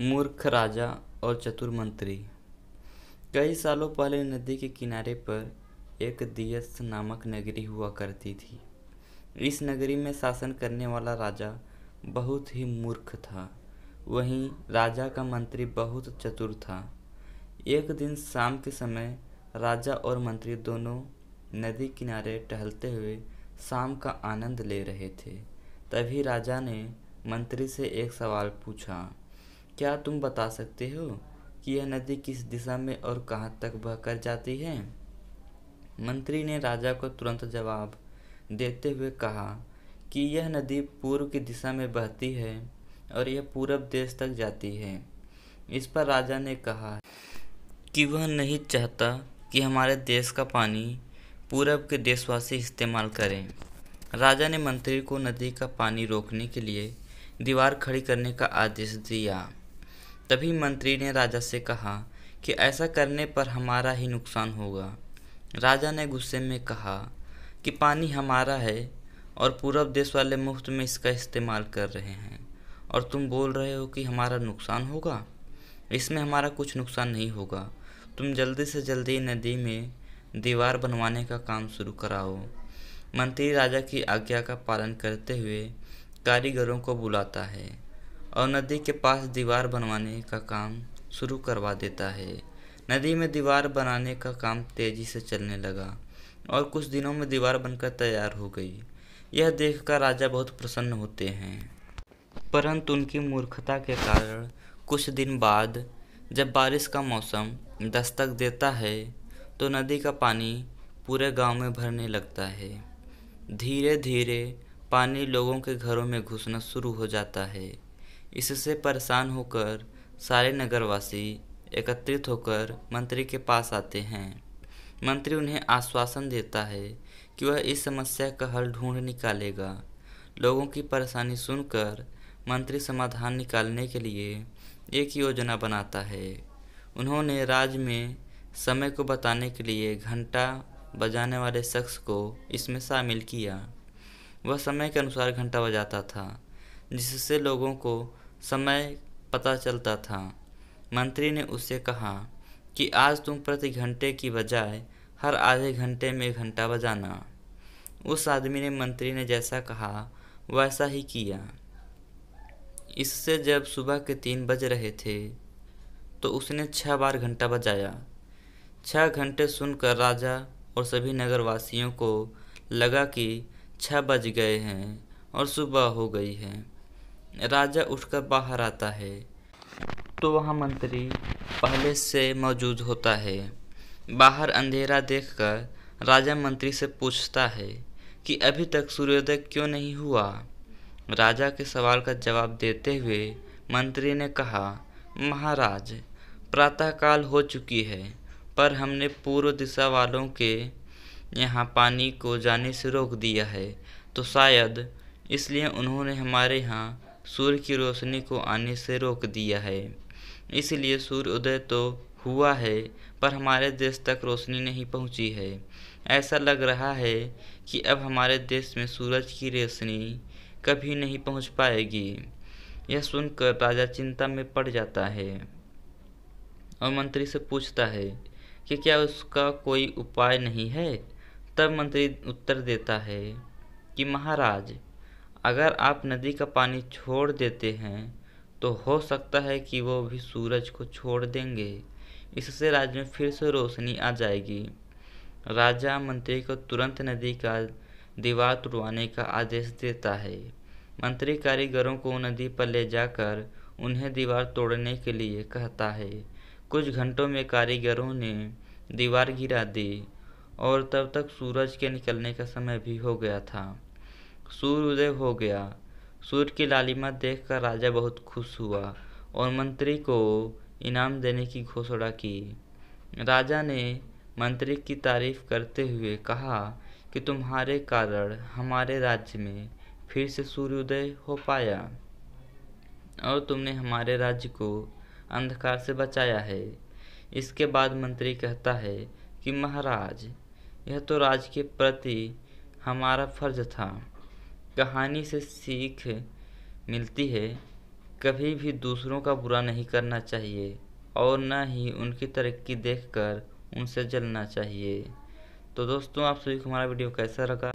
मूर्ख राजा और चतुर मंत्री। कई सालों पहले नदी के किनारे पर एक दियस नामक नगरी हुआ करती थी। इस नगरी में शासन करने वाला राजा बहुत ही मूर्ख था। वहीं राजा का मंत्री बहुत चतुर था। एक दिन शाम के समय राजा और मंत्री दोनों नदी किनारे टहलते हुए शाम का आनंद ले रहे थे। तभी राजा ने मंत्री से एक सवाल पूछा, क्या तुम बता सकते हो कि यह नदी किस दिशा में और कहाँ तक बहकर जाती है? मंत्री ने राजा को तुरंत जवाब देते हुए कहा कि यह नदी पूर्व की दिशा में बहती है और यह पूरब देश तक जाती है। इस पर राजा ने कहा कि वह नहीं चाहता कि हमारे देश का पानी पूरब के देशवासी इस्तेमाल करें। राजा ने मंत्री को नदी का पानी रोकने के लिए दीवार खड़ी करने का आदेश दिया। तभी मंत्री ने राजा से कहा कि ऐसा करने पर हमारा ही नुकसान होगा। राजा ने गुस्से में कहा कि पानी हमारा है और पूरब देश वाले मुफ्त में इसका इस्तेमाल कर रहे हैं, और तुम बोल रहे हो कि हमारा नुकसान होगा। इसमें हमारा कुछ नुकसान नहीं होगा। तुम जल्दी से जल्दी नदी में दीवार बनवाने का काम शुरू कराओ। मंत्री राजा की आज्ञा का पालन करते हुए कारीगरों को बुलाता है और नदी के पास दीवार बनवाने का काम शुरू करवा देता है। नदी में दीवार बनाने का काम तेजी से चलने लगा और कुछ दिनों में दीवार बनकर तैयार हो गई। यह देखकर राजा बहुत प्रसन्न होते हैं। परंतु उनकी मूर्खता के कारण कुछ दिन बाद जब बारिश का मौसम दस्तक देता है तो नदी का पानी पूरे गांव में भरने लगता है। धीरे धीरे पानी लोगों के घरों में घुसना शुरू हो जाता है। इससे परेशान होकर सारे नगरवासी एकत्रित होकर मंत्री के पास आते हैं। मंत्री उन्हें आश्वासन देता है कि वह इस समस्या का हल ढूंढ निकालेगा। लोगों की परेशानी सुनकर मंत्री समाधान निकालने के लिए एक योजना बनाता है। उन्होंने राज्य में समय को बताने के लिए घंटा बजाने वाले शख्स को इसमें शामिल किया। वह समय के अनुसार घंटा बजाता था, जिससे लोगों को समय पता चलता था। मंत्री ने उससे कहा कि आज तुम प्रति घंटे की बजाय हर आधे घंटे में घंटा बजाना। उस आदमी ने मंत्री ने जैसा कहा वैसा ही किया। इससे जब सुबह के 3 बज रहे थे तो उसने 6 बार घंटा बजाया। 6 घंटे सुनकर राजा और सभी नगरवासियों को लगा कि 6 बज गए हैं और सुबह हो गई है। राजा उठकर बाहर आता है तो वहाँ मंत्री पहले से मौजूद होता है। बाहर अंधेरा देखकर राजा मंत्री से पूछता है कि अभी तक सूर्योदय क्यों नहीं हुआ। राजा के सवाल का जवाब देते हुए मंत्री ने कहा, महाराज, प्रातःकाल हो चुकी है, पर हमने पूर्व दिशा वालों के यहाँ पानी को जाने से रोक दिया है, तो शायद इसलिए उन्होंने हमारे यहाँ सूर्य की रोशनी को आने से रोक दिया है। इसलिए सूर्योदय तो हुआ है, पर हमारे देश तक रोशनी नहीं पहुँची है। ऐसा लग रहा है कि अब हमारे देश में सूरज की रोशनी कभी नहीं पहुँच पाएगी। यह सुनकर राजा चिंता में पड़ जाता है और मंत्री से पूछता है कि क्या उसका कोई उपाय नहीं है। तब मंत्री उत्तर देता है कि महाराज, अगर आप नदी का पानी छोड़ देते हैं तो हो सकता है कि वो भी सूरज को छोड़ देंगे। इससे राज्य में फिर से रोशनी आ जाएगी। राजा मंत्री को तुरंत नदी का दीवार तुड़वाने का आदेश देता है। मंत्री कारीगरों को नदी पर ले जाकर उन्हें दीवार तोड़ने के लिए कहता है। कुछ घंटों में कारीगरों ने दीवार गिरा दी और तब तक सूरज के निकलने का समय भी हो गया था। सूर्योदय हो गया। सूर्य की लालिमा देखकर राजा बहुत खुश हुआ और मंत्री को इनाम देने की घोषणा की। राजा ने मंत्री की तारीफ करते हुए कहा कि तुम्हारे कारण हमारे राज्य में फिर से सूर्योदय हो पाया और तुमने हमारे राज्य को अंधकार से बचाया है। इसके बाद मंत्री कहता है कि महाराज, यह तो राज्य के प्रति हमारा फर्ज था। कहानी से सीख मिलती है कभी भी दूसरों का बुरा नहीं करना चाहिए और न ही उनकी तरक्की देखकर उनसे जलना चाहिए। तो दोस्तों, आप सभी को हमारा वीडियो कैसा लगा?